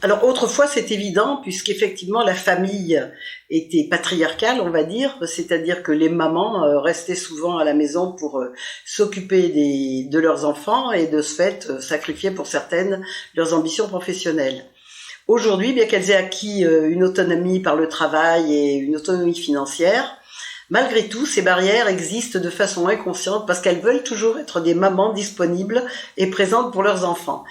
Alors autrefois c'est évident puisqu'effectivement la famille était patriarcale, on va dire, c'est-à-dire que les mamans restaient souvent à la maison pour s'occuper de leurs enfants et de ce fait sacrifier pour certaines leurs ambitions professionnelles. Aujourd'hui, bien qu'elles aient acquis une autonomie par le travail et une autonomie financière, malgré tout, ces barrières existent de façon inconsciente parce qu'elles veulent toujours être des mamans disponibles et présentes pour leurs enfants.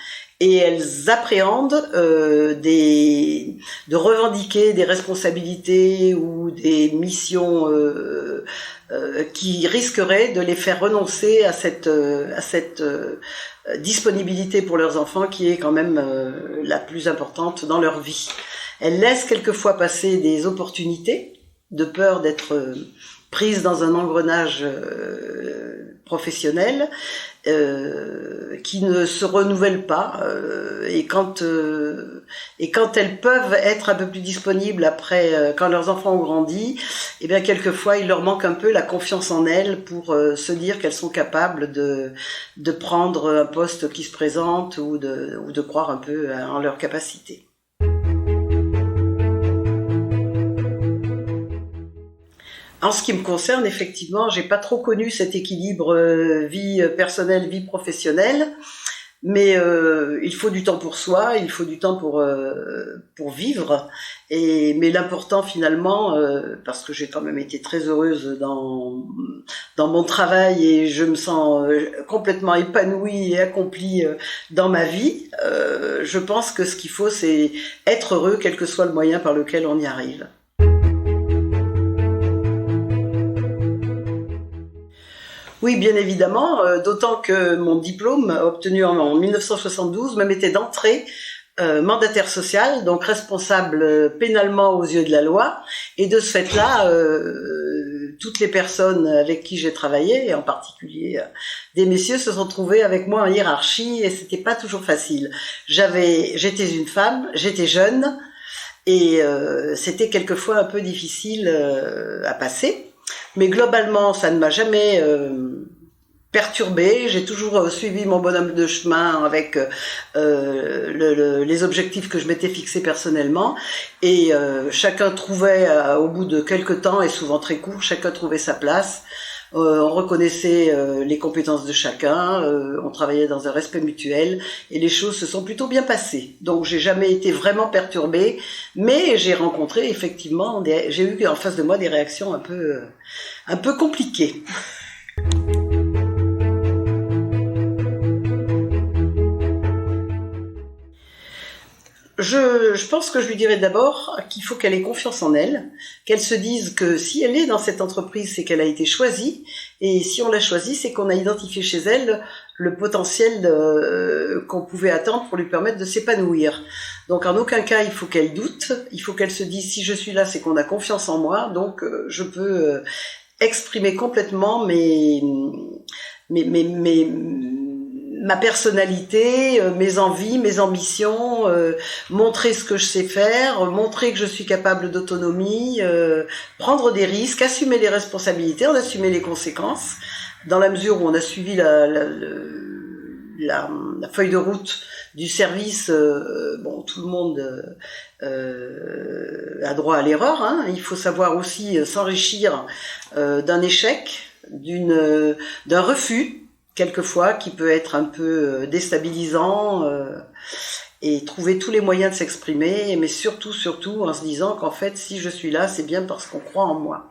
Et elles appréhendent de revendiquer des responsabilités ou des missions qui risqueraient de les faire renoncer à cette disponibilité pour leurs enfants qui est quand même la plus importante dans leur vie. Elles laissent quelquefois passer des opportunités de peur d'être prises dans un engrenage professionnel qui ne se renouvelle pas et quand elles peuvent être un peu plus disponibles après quand leurs enfants ont grandi, et bien quelquefois il leur manque un peu la confiance en elles pour se dire qu'elles sont capables de prendre un poste qui se présente ou de croire un peu en leurs capacités. En ce qui me concerne, effectivement, j'ai pas trop connu cet équilibre vie personnelle, vie professionnelle, mais il faut du temps pour soi, il faut du temps pour vivre. Mais l'important finalement, parce que j'ai quand même été très heureuse dans mon travail et je me sens complètement épanouie et accomplie dans ma vie, je pense que ce qu'il faut, c'est être heureux, quel que soit le moyen par lequel on y arrive. Oui, bien évidemment, d'autant que mon diplôme obtenu en 1972 me mettait d'entrée mandataire social, donc responsable pénalement aux yeux de la loi, et de ce fait-là, toutes les personnes avec qui j'ai travaillé, et en particulier des messieurs, se sont trouvés avec moi en hiérarchie, et c'était pas toujours facile. J'étais une femme, j'étais jeune, et c'était quelquefois un peu difficile à passer. Mais globalement, ça ne m'a jamais perturbée. J'ai toujours suivi mon bonhomme de chemin avec les objectifs que je m'étais fixés personnellement. Et chacun trouvait, au bout de quelques temps, et souvent très court, chacun trouvait sa place. On reconnaissait les compétences de chacun, on travaillait dans un respect mutuel et les choses se sont plutôt bien passées. Donc j'ai jamais été vraiment perturbée, mais j'ai rencontré effectivement, j'ai eu en face de moi des réactions un peu compliquées. Je pense que je lui dirais d'abord qu'il faut qu'elle ait confiance en elle, qu'elle se dise que si elle est dans cette entreprise, c'est qu'elle a été choisie, et si on l'a choisie, c'est qu'on a identifié chez elle le potentiel qu'on pouvait attendre pour lui permettre de s'épanouir. Donc en aucun cas il faut qu'elle doute, il faut qu'elle se dise si je suis là, c'est qu'on a confiance en moi, donc je peux exprimer complètement ma personnalité, mes envies, mes ambitions, montrer ce que je sais faire, montrer que je suis capable d'autonomie, prendre des risques, assumer les responsabilités, en assumer les conséquences, dans la mesure où on a suivi la feuille de route du service, bon, tout le monde a droit à l'erreur, hein. Il faut savoir aussi s'enrichir d'un échec, d'un refus, quelquefois, qui peut être un peu déstabilisant, et trouver tous les moyens de s'exprimer, mais surtout en se disant qu'en fait, si je suis là, c'est bien parce qu'on croit en moi.